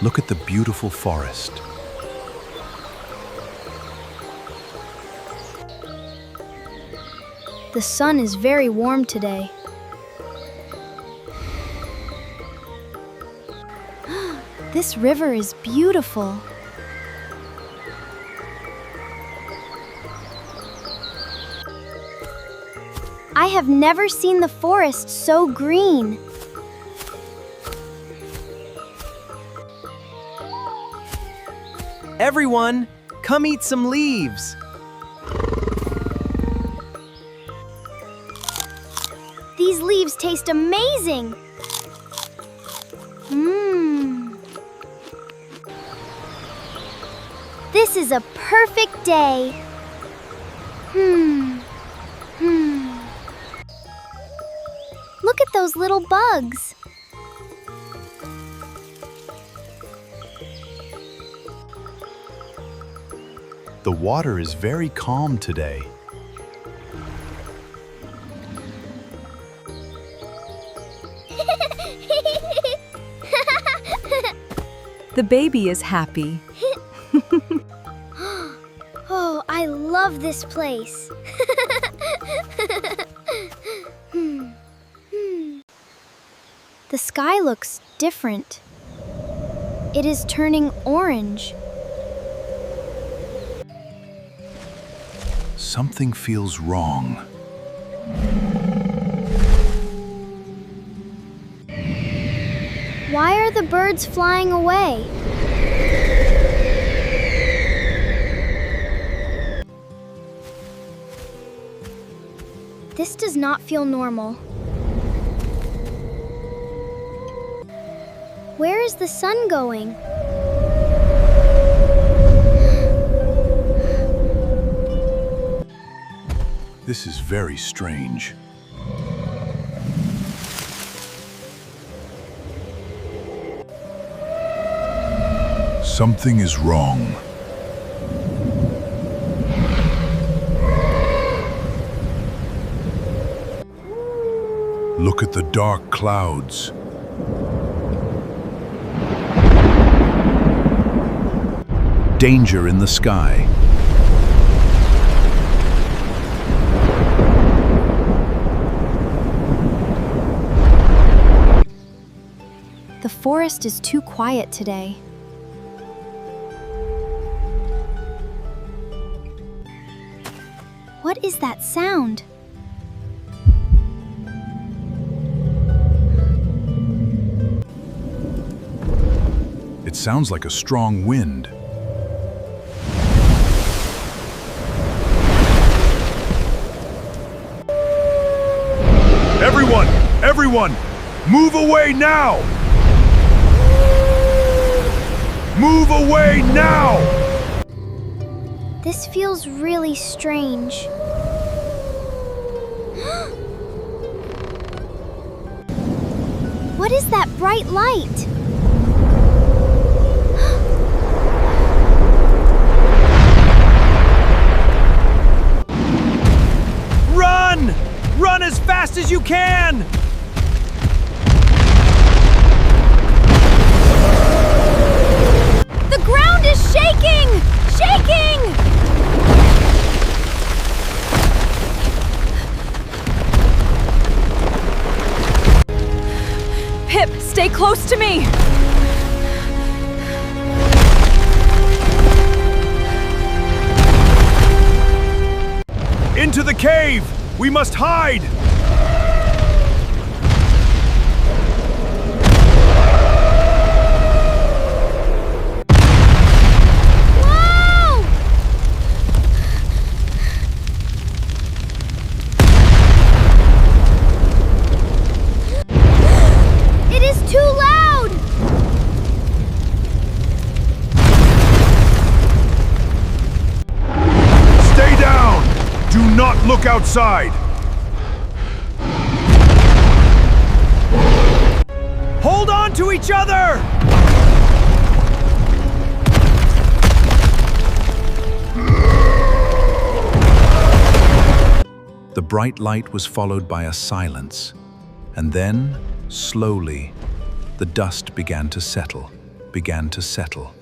Look at the beautiful forest. The sun is very warm today. This river is beautiful. I have never seen the forest so green. Everyone, come eat some leaves. These leaves taste amazing. This is a perfect day. Look at those little bugs. The water is very calm today. The baby is happy. Oh, I love this place. The sky looks different. It is turning orange. Something feels wrong. Why are the birds flying away? This does not feel normal. Where is the sun going? This is very strange. Something is wrong. Look at the dark clouds. Danger in the sky. The forest is too quiet today. What is that sound? It sounds like a strong wind. Everyone, move away now! Move away now! This feels really strange. What is that bright light? Run! Run as fast as you can! The ground is shaking! Shaking! Pip, stay close to me! Into the cave! We must hide! Whoa! It is too loud! Stay down! Do not look outside! Hold on to each other! The bright light was followed by a silence, and then, slowly, the dust began to settle. began to settle.